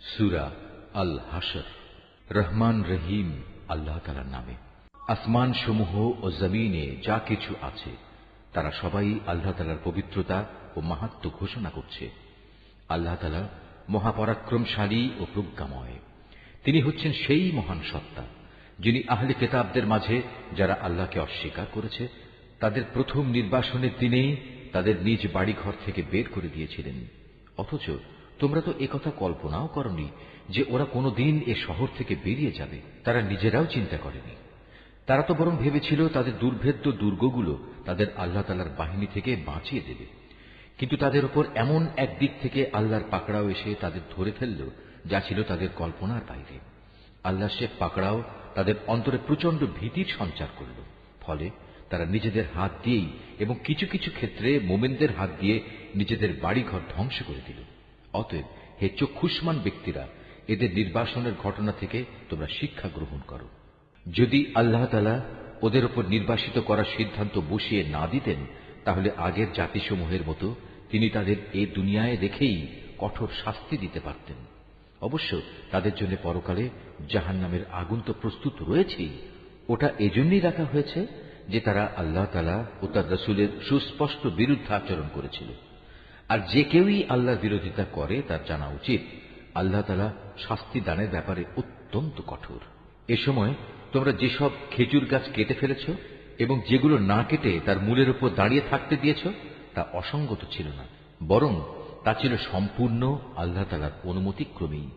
সূরা আল হাশর। রহমান রহিম আল্লাহ তাআলার নামে। আসমান সমূহ ও জমিনে যা কিছু আছে তারা সবাই আল্লাহ তাআলার পবিত্রতা ও মাহাত্ম্য ঘোষণা করছে। আল্লাহ তাআলা মহাপরাক্রমশালী ও প্রজ্ঞাময়। তিনি হচ্ছেন সেই মহান সত্তা যিনি আহলে কিতাবদের মাঝে যারা আল্লাহকে অস্বীকার করেছে তাদের প্রথম নির্বাসনের দিনেই তাদের নিজ বাড়িঘর থেকে বের করে দিয়েছিলেন। অথচ তোমরা তো একথা কল্পনাও করনি যে ওরা কোনোদিন এ শহর থেকে বেরিয়ে যাবে। তারা নিজেরাও চিন্তা করেনি। তারা তো বরং ভেবেছিল তাদের দুর্ভেদ্য দুর্গগুলো তাদের আল্লাহ তাআলার বাহিনী থেকে বাঁচিয়ে দেবে। কিন্তু তাদের উপর এমন এক দিক থেকে আল্লাহর পাকড়াও এসে তাদের ধরে ফেলল যা ছিল তাদের কল্পনার বাইরে। আল্লাহ সে পাকড়াও তাদের অন্তরে প্রচন্ড ভীতির সঞ্চার করল। ফলে তারা নিজেদের হাত দিয়েই এবং কিছু কিছু ক্ষেত্রে মোমেনদের হাত দিয়ে নিজেদের বাড়িঘর ধ্বংস করে দিল। অতএব হে চক্ষুষ্মান ব্যক্তিরা, এদের নির্বাসনের ঘটনা থেকে তোমরা শিক্ষা গ্রহণ করো। যদি আল্লাহ তাআলা ওদের উপর নির্বাসিত করার সিদ্ধান্ত বসিয়ে না দিতেন তাহলে আগের জাতিসমূহের মতো তিনি তাদের এ দুনিয়ায় রেখেই কঠোর শাস্তি দিতে পারতেন। অবশ্য তাদের জন্য পরকালে জাহান্নামের আগুন তো প্রস্তুত রয়েছেই। ওটা এজন্যই রাখা হয়েছে যে তারা আল্লাহ তাআলা ও তার রাসূলের সুস্পষ্ট বিরুদ্ধাচরণ করেছিল। আর যে কেউই আল্লাহর বিরোধিতা করে তার জানা উচিত আল্লাহ তাআলা শাস্তি দানের ব্যাপারে অত্যন্ত কঠোর। এ সময় তোমরা যেসব খেজুর গাছ কেটে ফেলেছ এবং যেগুলো না কেটে তার মূলের উপর দাঁড়িয়ে থাকতে দিয়েছ তা অসঙ্গত ছিল না, বরং তা ছিল সম্পূর্ণ আল্লাহ তাআলার অনুমতিক্রমেই।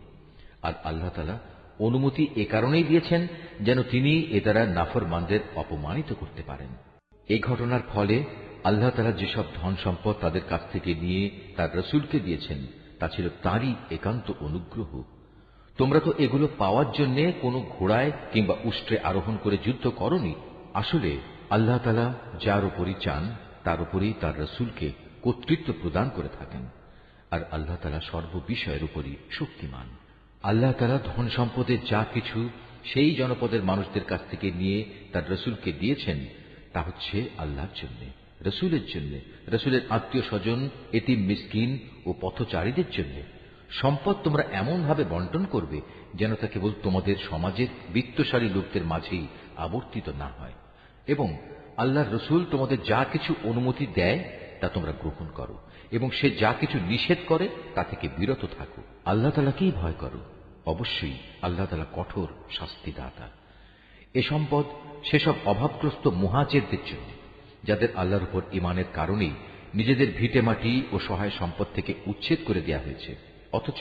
আর আল্লাহ তাআলা অনুমতি এ কারণেই দিয়েছেন যেন তিনি এ দ্বারা নাফরমানদের অপমানিত করতে পারেন। এই ঘটনার ফলে আল্লাহ তাআলা যেসব ধন সম্পদ তাদের কাছ থেকে নিয়ে তার রাসূলকে দিয়েছেন তা ছিল তাঁরই একান্ত অনুগ্রহ। তোমরা তো এগুলো পাওয়ার জন্য কোনো ঘোড়ায় কিংবা উষ্ট্রে আরোহণ করে যুদ্ধ করনি। আসলে আল্লাহ তাআলা যার উপরই চান তার উপরই তার রাসূলকে কর্তৃত্ব প্রদান করে থাকেন। আর আল্লাহ তাআলা সর্ববিষয়ের উপরই শক্তিমান। আল্লাহ তাআলা ধন সম্পদের যা কিছু সেই জনপদের মানুষদের কাছ থেকে নিয়ে তার রাসূলকে দিয়েছেন তা হচ্ছে আল্লাহর জন্য, রাসূলের জন্য, রাসূলের আত্মীয় স্বজন, এতিম মিসকিন ও পথচারীদের জন্য। সম্পদ তোমরা এমন ভাবে বন্টন করবে যেন তা কেবল তোমাদের সমাজের বিত্তশালী লোকদের মাঝেই আবর্তিত না হয়। এবং আল্লাহর রাসূল তোমাদের যা কিছু অনুমতি দেয় তা তোমরা গ্রহণ করো এবং সে যা কিছু নিষেধ করে তা থেকে বিরত থাকো। আল্লাহ তাআলাকেই ভয় করো। অবশ্যই আল্লাহ তাআলা কঠোর শাস্তিদাতা। এ সম্পদ সেসব অভাবগ্রস্ত মুহাজিরদের জন্য যাদের আল্লাহর উপর ঈমানের কারণেই নিজেদের ভিটেমাটি ও সহায় সম্পদ থেকে উচ্ছেদ করে দেওয়া হয়েছে। অথচ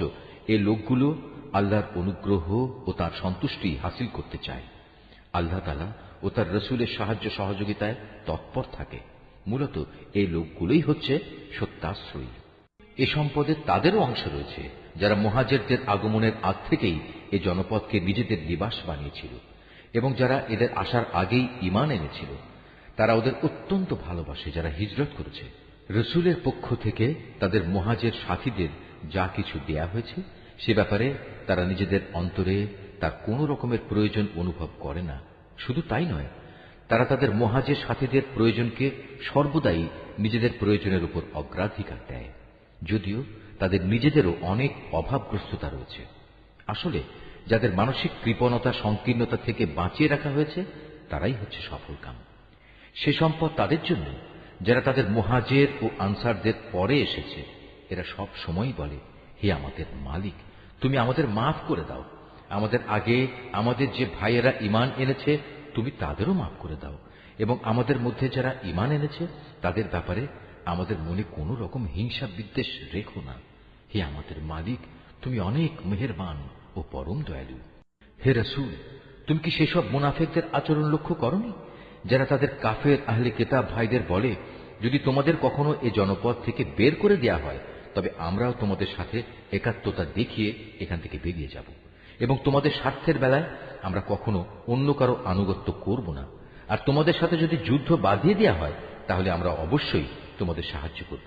এ লোকগুলো আল্লাহর অনুগ্রহ ও তার সন্তুষ্টি হাসিল করতে চায়। আল্লাহ তাআলা ও তার রাসূলের সাহায্য সহযোগিতায় তৎপর থাকে। মূলত এই লোকগুলোই হচ্ছে সত্যাশ্রয়ী। এ সম্পদে তাদেরও অংশ রয়েছে যারা মুহাজিরদের আগমনের আগ থেকেই এ জনপদকে নিজেদের নিবাস বানিয়েছিল এবং যারা এদের আসার আগেই ঈমান এনেছিল। তারা ওদের অত্যন্ত ভালোবাসে যারা হিজরত করেছে। রাসূলের পক্ষ থেকে তাদের মুহাজির সাথীদের যা কিছু দেয়া হয়েছে সে ব্যাপারে তারা নিজেদের অন্তরে তার কোন রকমের প্রয়োজন অনুভব করে না। শুধু তাই নয়, তারা তাদের মুহাজির সাথীদের প্রয়োজনকে সর্বদাই নিজেদের প্রয়োজনের উপর অগ্রাধিকার দেয়, যদিও তাদের নিজেদেরও অনেক অভাবগ্রস্ততা রয়েছে। আসলে যাদের মানসিক কৃপণতা সংকীর্ণতা থেকে বাঁচিয়ে রাখা হয়েছে তারাই হচ্ছে সফলকাম। সে সম্পদ তাদের জন্য যারা তাদের মুহাজির ও আনসারদের পরে এসেছে। এরা সব সময় বলে, হে আমাদের মালিক, তুমি আমাদের মাফ করে দাও। আমাদের আগে আমাদের যে ভাইয়েরা ঈমান এনেছে তুমি তাদেরও মাফ করে দাও এবং আমাদের মধ্যে যারা ঈমান এনেছে তাদের ব্যাপারে আমাদের মনে কোনো রকম হিংসা বিদ্বেষ রেখো না। হে আমাদের মালিক, তুমি অনেক মেহেরবান ও পরম দয়ালু। হে রাসূল, তুমি কি সেসব মুনাফিকদের আচরণ লক্ষ্য করনি যারা তাদের কাফের আহলে কিতাব ভাইদের বলে, যদি তোমাদের কখনো এ জনপদ থেকে বের করে দেয়া হয় তবে আমরাও তোমাদের সাথে একাত্মতা দেখিয়ে এখান থেকে বেরিয়ে যাব এবং তোমাদের স্বার্থের বেলায় আমরা কখনো অন্য কারো আনুগত্য করব না। আর তোমাদের সাথে যদি যুদ্ধ বাঁধিয়ে দেয়া হয় তাহলে আমরা অবশ্যই তোমাদের সাহায্য করব।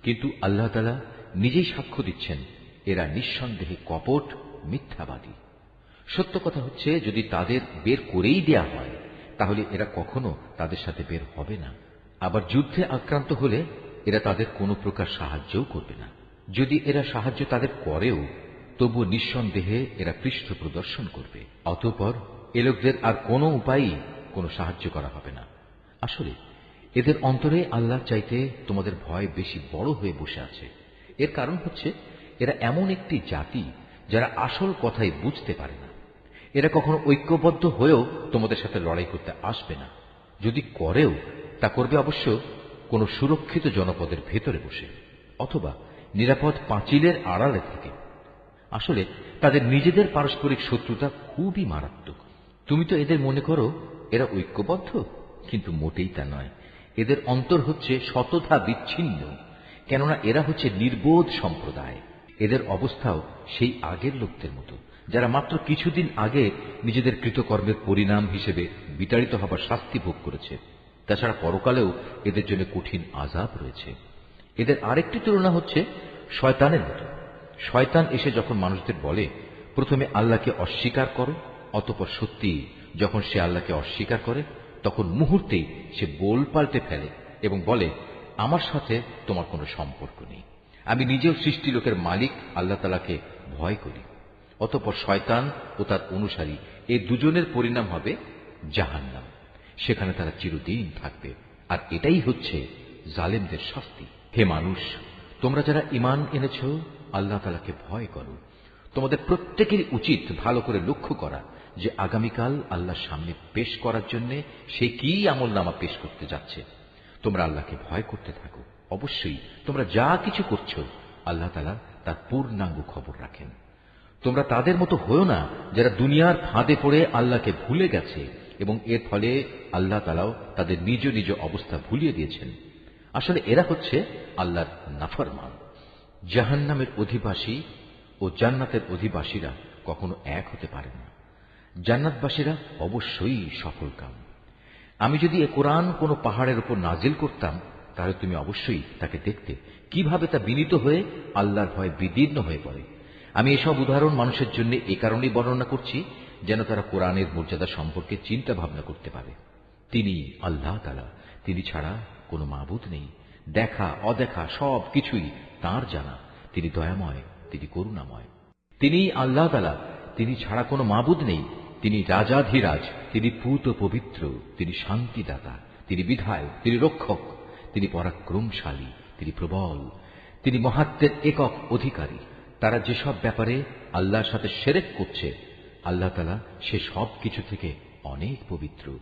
কিন্তু আল্লাহ তাআলা নিজেই সাক্ষ্য দিচ্ছেন এরা নিঃসন্দেহে কপট মিথ্যাবাদী। সত্য কথা হচ্ছে যদি তাদের বের করেই দেয়া হয় তাহলে এরা কখনো তাদের সাথে বের হবে না। আবার যুদ্ধে আক্রান্ত হলে এরা তাদের কোনো প্রকার সাহায্যও করবে না। যদি এরা সাহায্য তাদের করেও তবু নিঃসন্দেহে এরা পৃষ্ঠ প্রদর্শন করবে। অতঃপর এ লোকদের আর কোনো উপায়ই কোনো সাহায্য করা হবে না। আসলে এদের অন্তরে আল্লাহর চাইতে তোমাদের ভয় বেশি বড় হয়ে বসে আছে। এর কারণ হচ্ছে এরা এমন একটি জাতি যারা আসল কথাই বুঝতে পারে না। এরা কখনো ঐক্যবদ্ধ হয়েও তোমাদের সাথে লড়াই করতে আসবে না। যদি করেও তা করবে অবশ্য কোনো সুরক্ষিত জনপদের ভেতরে বসে অথবা নিরাপদ পাঁচিলের আড়ালে থেকে। আসলে তাদের নিজেদের পারস্পরিক শত্রুতা খুবই মারাত্মক। তুমি তো এদের মনে করো এরা ঐক্যবদ্ধ, কিন্তু মোটেই তা নয়। এদের অন্তর হচ্ছে শতধা বিচ্ছিন্ন, কেননা এরা হচ্ছে নির্বোধ সম্প্রদায়। এদের অবস্থাও সেই আগের লোকদের মতো, যারা মাত্র কিছুদিন আগে নিজেদের কৃতকর্মের পরিণাম হিসেবে বিতাড়িত হবার শাস্তি ভোগ করেছে। তাছাড়া পরকালেও এদের জন্য কঠিন আযাব রয়েছে। এদের আরেকটি তুলনা হচ্ছে শয়তানের মতো। শয়তান এসে যখন মানুষদের বলে প্রথমে আল্লাহকে অস্বীকার করো, অতঃপর সত্যি যখন সে আল্লাহকে অস্বীকার করে তখন মুহূর্তেই সে বোল পাল্টে ফেলে এবং বলে আমার সাথে তোমার কোনো সম্পর্ক নেই, আমি নিজেও সৃষ্টি লোকের মালিক আল্লাহ তাআলাকে ভয় করি। অতঃপর শয়তান ও তার অনুসারী এই দুজনের পরিণাম হবে জাহান্নাম। সেখানে তারা চিরদিন থাকবে। আর এটাই হচ্ছে জালেমদের শাস্তি। হে মানুষ, তোমরা যারা ঈমান এনেছ আল্লাহ তাআলাকে ভয় করো। তোমাদের প্রত্যেকেরই উচিত ভালো করে লক্ষ্য করা যে আগামীকাল আল্লাহর সামনে পেশ করার জন্য সে কি আমলনামা পেশ করতে যাচ্ছে। তোমরা আল্লাহকে ভয় করতে থাকো। অবশ্যই তোমরা যা কিছু করছো আল্লাহ তাআলা তার পূর্ণাঙ্গ খবর রাখেন। তোমরা তাদের মতো হয়ো না যারা দুনিয়ার ফাঁদে পড়ে আল্লাহকে ভুলে গেছে এবং এর ফলে আল্লাহ তাআলাও তাদের নিজ নিজ অবস্থা ভুলিয়ে দিয়েছেন। আসলে এরা হচ্ছে আল্লাহর নাফরমান। জাহান্নামের অধিবাসী ও জান্নাতের অধিবাসীরা কখনো এক হতে পারে না। জান্নাতবাসীরা অবশ্যই সফলকাম। আমি যদি এ কোরআন কোনো পাহাড়ের উপর নাজিল করতাম তাহলে তুমি অবশ্যই তাকে দেখতে কিভাবে তা বিনীত হয়ে আল্লাহর ভয়ে বিদীর্ণ হয়ে পড়ে। আমি এসব উদাহরণ মানুষের জন্য এ কারণেই বর্ণনা করছি যেন তারা কোরআনের মর্যাদা সম্পর্কে চিন্তা ভাবনা করতে পারে। তিনি আল্লাহ তাআলা, তিনি ছাড়া কোনো মাবুদ নেই। দেখা অদেখা সব কিছুই তাঁর জানা। তিনি দয়াময়, তিনি করুণাময়। তিনি আল্লাহ তাআলা, তিনি ছাড়া কোনো মাবুদ নেই। তিনি রাজাধিরাজ, তিনি পূত পবিত্র, তিনি শান্তিদাতা, তিনি বিধায়ক, তিনি রক্ষক, তিনি পরাক্রমশালী, তিনি প্রবল, তিনি মহাত্মের একক অধিকারী। তারা যেসব ব্যাপারে আল্লাহর সাথে শিরক করছে আল্লাহ তাআলা সে সব কিছু থেকে অনেক পবিত্র।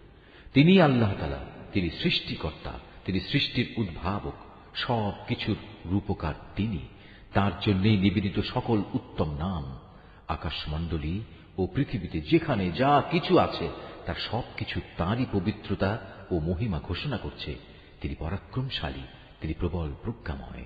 তিনি আল্লাহ তাআলা, তিনি সৃষ্টিকর্তা, তিনি সৃষ্টির উদ্ভাবক, সব কিছুর রূপকার তিনি। তার জন্যই নিবেদিত সকল উত্তম নাম। আকাশমণ্ডলী ও পৃথিবীতে যেখানে যা কিছু আছে তার সবকিছু তাঁরই পবিত্রতা ও মহিমা ঘোষণা করছে। তিনি পরাক্রমশালী, তিনি প্রবল প্রজ্ঞাময়।